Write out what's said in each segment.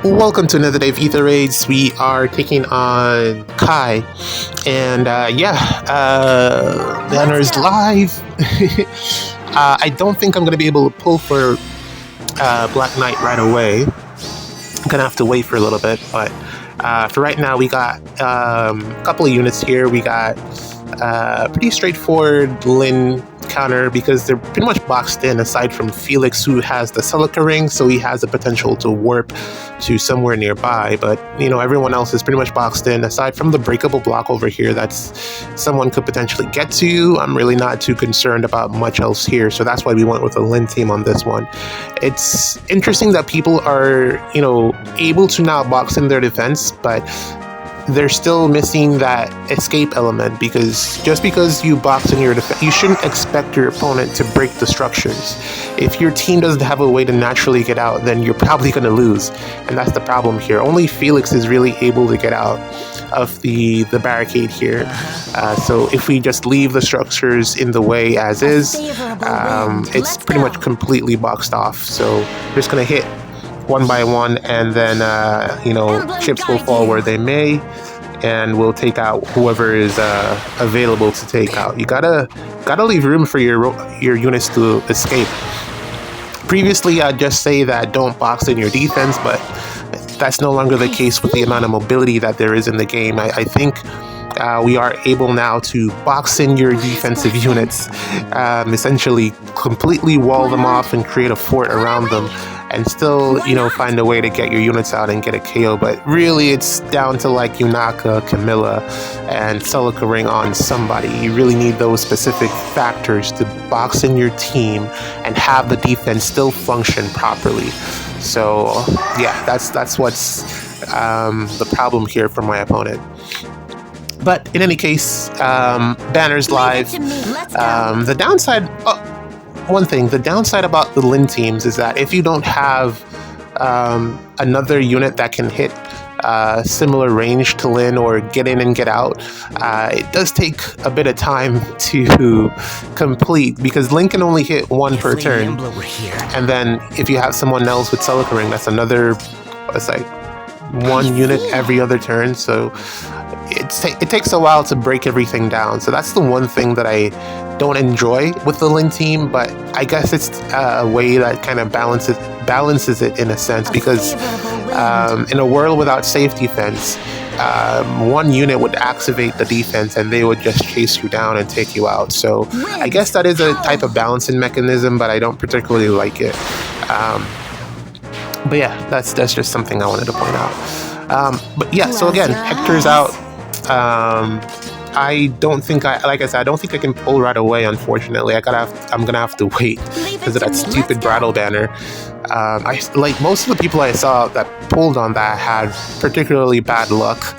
Welcome to another day of Ether Raids. We are taking on Kai, and banner is live. I don't think I'm going to be able to pull for Black Knight right away. I'm going to have to wait for a little bit, but for right now, we got a couple of units here. We got pretty straightforward Lin counter because they're pretty much boxed in aside from Felix, who has the Celica ring, so he has the potential to warp to somewhere nearby, but everyone else is pretty much boxed in aside from the breakable block over here that's someone could potentially get to. I'm really not too concerned about much else here, so that's why we went with a Lin team on this one. It's interesting that people are able to now box in their defense, but they're still missing that escape element, because just because you box in your defense, you shouldn't expect your opponent to break the structures. If your team doesn't have a way to naturally get out, then you're probably going to lose, and that's the problem here. Only Felix is really able to get out of the barricade here. So if we just leave the structures in the way as is, it's pretty much completely boxed off. So we're just going to hit one by one, and then chips will fall where they may, and we'll take out whoever is available to take out. You gotta leave room for your units to escape. Previously, I'd just say that don't box in your defense, but that's no longer the case with the amount of mobility that there is in the game. I think we are able now to box in your defensive units, essentially completely wall them off and create a fort around them, and still, find a way to get your units out and get a KO. But really, it's down to like Yunaka, Camilla, and Celica ring on somebody. You really need those specific factors to box in your team and have the defense still function properly. So, yeah, that's what's the problem here for my opponent. But in any case, banner's live. The downside... the downside about the Lin teams is that if you don't have another unit that can hit similar range to Lin or get in and get out, it does take a bit of time to complete, because Lin can only hit one per turn. And then if you have someone else with Celica ring, that's another, it's like one unit every other turn. So it takes a while to break everything down. So that's the one thing that I don't enjoy with the Lin team, but I guess it's a way that kind of balances it in a sense, because in a world without safe defense, one unit would activate the defense and they would just chase you down and take you out. So I guess that is a type of balancing mechanism, but I don't particularly like it. But yeah, that's just something I wanted to point out. But yeah, so again, Hector's out. I don't think I can pull right away, unfortunately. I'm gonna have to wait because of that stupid Brattle banner. Like most of the people I saw that pulled on that had particularly bad luck.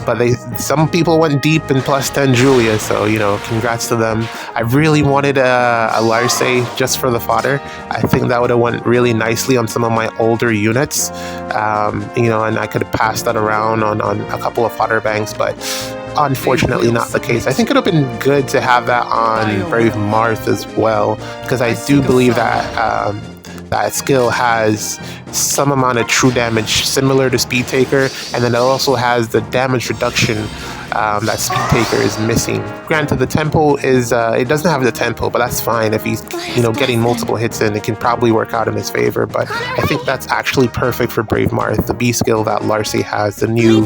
But some people went deep in plus 10 Julia, so congrats to them. I really wanted a Larce just for the fodder. I think that would have went really nicely on some of my older units, and I could have passed that around on a couple of fodder banks, but unfortunately not the case. I think it would have been good to have that on Brave Marth as well, because I do believe that that skill has some amount of true damage similar to Speed Taker, and then it also has the damage reduction that Speed Taker is missing. Granted, the tempo is it doesn't have the tempo, but that's fine. If he's getting multiple hits in, it can probably work out in his favor. But I think that's actually perfect for Brave Marth, the B skill that Larce has, the new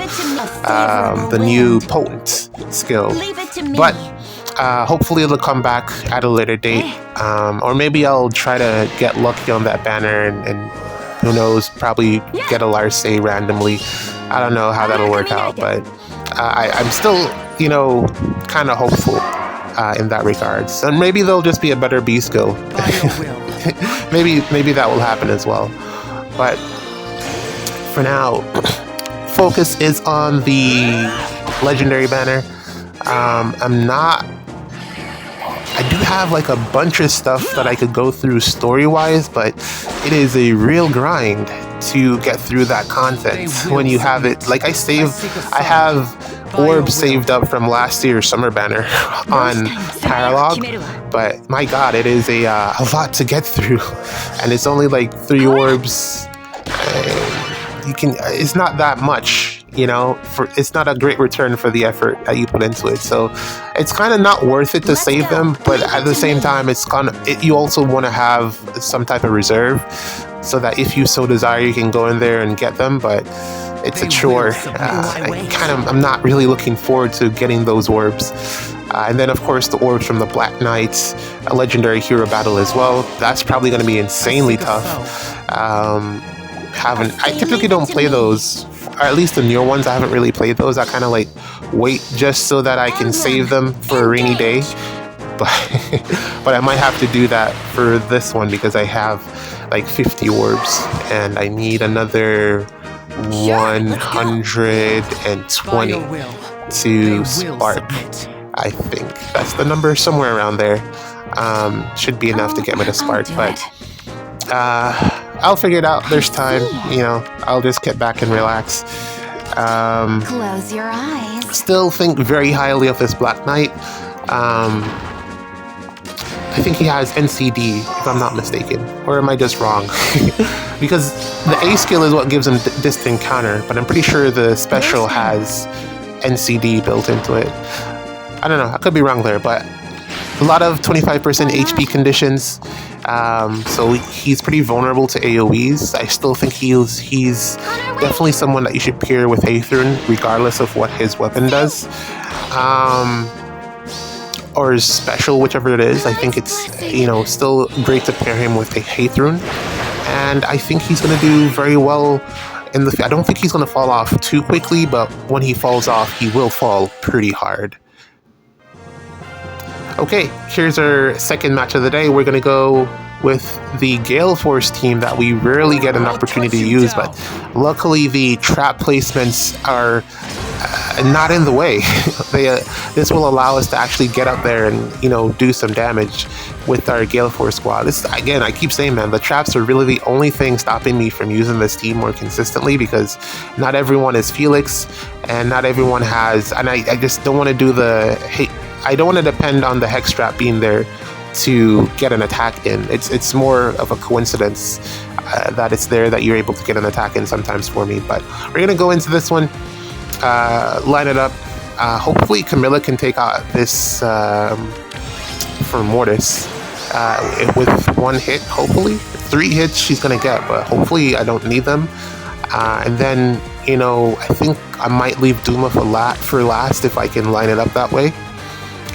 potent skill. But hopefully it'll come back at a later date, or maybe I'll try to get lucky on that banner and who knows, probably get a Larce randomly. I don't know how that'll work out, but I'm still kind of hopeful in that regards. And maybe there'll just be a better B skill. maybe that will happen as well. But for now, focus is on the legendary banner. I do have like a bunch of stuff that I could go through story-wise, but it is a real grind to get through that content when you have it. Like I have orbs saved up from last year's summer banner on Paralog, but my god, it is a lot to get through, and it's only like 3 orbs It's not that much, you know, it's not a great return for the effort that you put into it. So it's kind of not worth it to save them, but at the same time, you also want to have some type of reserve so that if you so desire, you can go in there and get them. But it's a chore. I'm not really looking forward to getting those orbs. And then, of course, the orbs from the Black Knights, a legendary hero battle as well. That's probably going to be insanely tough. I typically don't play those, or at least the newer ones. I haven't really played those. I kind of like wait just so that I can save them for a rainy day. But I might have to do that for this one because I have like 50 orbs and I need another 120 to spark. I think that's the number, somewhere around there. Should be enough to get me to spark, but I'll figure it out. There's time, you know. I'll just get back and relax. Close your eyes. Still think very highly of this Black Knight. I think he has NCD, if I'm not mistaken. Or am I just wrong? Because the A skill is what gives him distant counter, but I'm pretty sure the special has NCD built into it. I don't know, I could be wrong there, but a lot of 25% HP conditions, so he's pretty vulnerable to AoEs. I still think he's definitely someone that you should pair with Ather, regardless of what his weapon does. Or his special, whichever it is. I think it's, you know, still great to pair him with a Ather, and I think he's going to do very well in the... I don't think he's going to fall off too quickly, but when he falls off, he will fall pretty hard. Okay, here's our second match of the day. We're going to go with the Galeforce team that we rarely get an opportunity to use, but luckily the trap placements are not in the way. This will allow us to actually get up there and, you know, do some damage with our Galeforce squad. This, again, I keep saying, man, the traps are really the only thing stopping me from using this team more consistently, because not everyone is Felix, and not everyone has, and I just don't want to do I don't want to depend on the Hex Trap being there to get an attack in. It's more of a coincidence that it's there that you're able to get an attack in sometimes for me. But we're going to go into this one, line it up. Hopefully Camilla can take out this for Mortis with one hit, hopefully. 3 hits she's going to get, but hopefully I don't need them. And then, you know, I think I might leave Duma for last if I can line it up that way.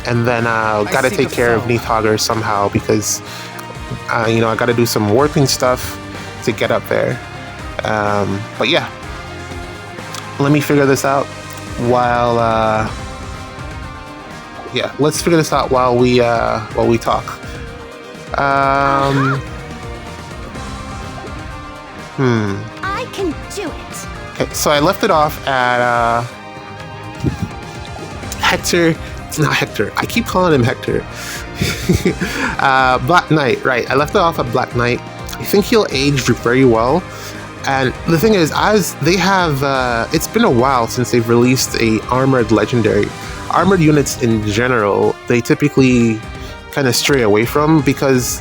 And then gotta take care of Neathhogger somehow, because you know, I gotta do some warping stuff to get up there. But yeah, let me figure this out while let's figure this out while we talk. I can do it. Okay, so I left it off at Hector. It's not Hector. I keep calling him Hector. Black Knight, right. I left it off at Black Knight. I think he'll age very well. And the thing is, as they have, it's been a while since they've released a armored legendary. Armored units in general, they typically kind of stray away from, because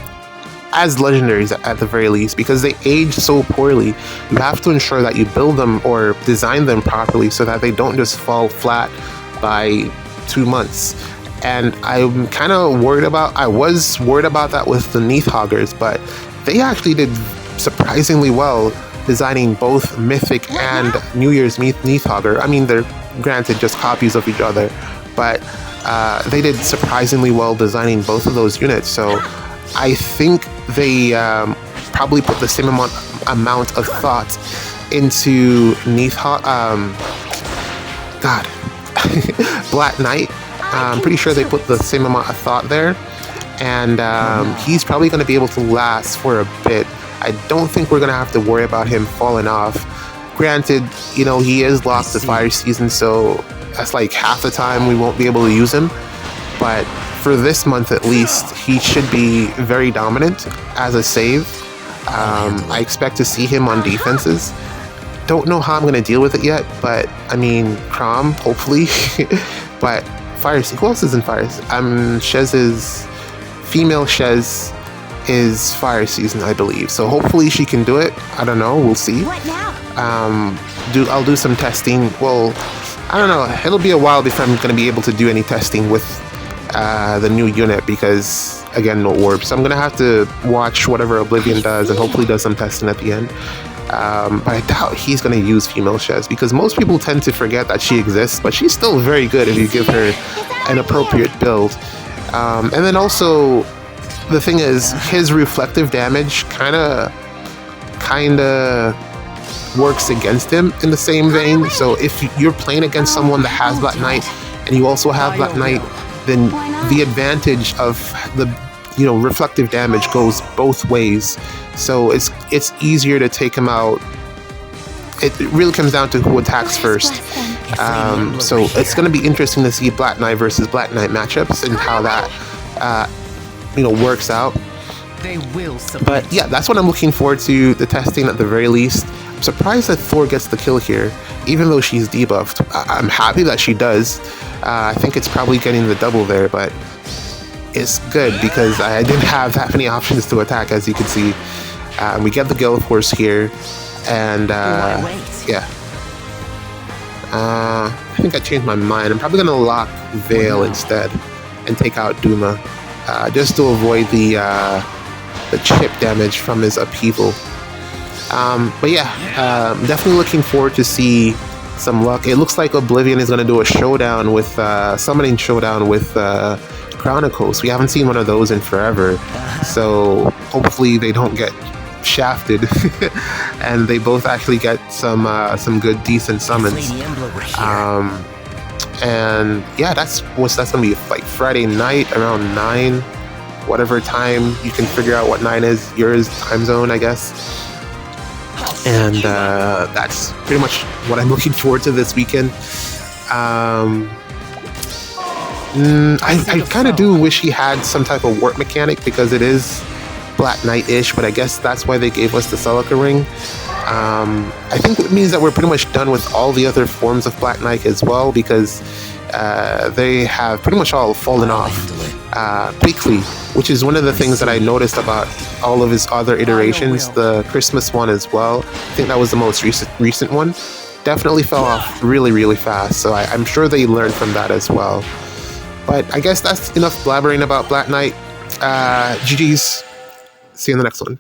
as legendaries at the very least, because they age so poorly, you have to ensure that you build them or design them properly so that they don't just fall flat by 2 months. And I'm kind of worried about, I was worried about that with the Neathhoggers, but they actually did surprisingly well designing both Mythic and New Year's Neathhogger. I mean, they're granted just copies of each other, but they did surprisingly well designing both of those units. So I think they probably put the same amount of thought into Black Knight. I'm pretty sure they put the same amount of thought there, and he's probably going to be able to last for a bit. I don't think we're going to have to worry about him falling off. Granted, you know, he is locked to Fire Season, so that's like half the time we won't be able to use him. But for this month at least, he should be very dominant as a save. I expect to see him on defenses. Don't know how I'm going to deal with it yet, but I mean, Crom, hopefully. But Fire, who else is in Fire? Shez's female Shez is fire season, I believe. So hopefully she can do it. I don't know. We'll see. What now? I'll do some testing. Well, I don't know. It'll be a while before I'm going to be able to do any testing with the new unit because, again, no orbs. So I'm going to have to watch whatever Oblivion does and hopefully does some testing at the end. But I doubt he's going to use female Shez because most people tend to forget that she exists, but she's still very good if you give her an appropriate build. And then also, the thing is, his reflective damage kind of works against him in the same vein. So if you're playing against someone that has Black Knight and you also have Black Knight, then the advantage of the reflective damage goes both ways. So it's easier to take him out. It really comes down to who attacks first. So it's going to be interesting to see Black Knight versus Black Knight matchups and how that works out. But yeah, that's what I'm looking forward to, the testing at the very least. I'm surprised that Thor gets the kill here, even though she's debuffed. I'm happy that she does. I think it's probably getting the double there, but it's good because I didn't have that many options to attack, as you can see. We get the Galeforce here, and yeah. I think I changed my mind. I'm probably going to lock Veil instead and take out Duma, just to avoid the chip damage from his upheaval. But yeah, definitely looking forward to see some luck. It looks like Oblivion is going to do a showdown with summoning showdown with Chronicles. We haven't seen one of those in forever, so hopefully they don't get shafted and they both actually get some good decent summons. And yeah, that's gonna be like Friday night around 9, whatever time you can figure out what 9 is, yours time zone, I guess. And that's pretty much what I'm looking forward to this weekend. I kind of do wish he had some type of warp mechanic because it is Black Knight-ish, but I guess that's why they gave us the Celica ring. I think it means that we're pretty much done with all the other forms of Black Knight as well, because they have pretty much all fallen off quickly, which is one of the things that I noticed about all of his other iterations. The Christmas one as well, I think that was the most recent one, definitely fell off really, really fast, so I'm sure they learned from that as well. But I guess that's enough blabbering about Black Knight. GG's. See you in the next one.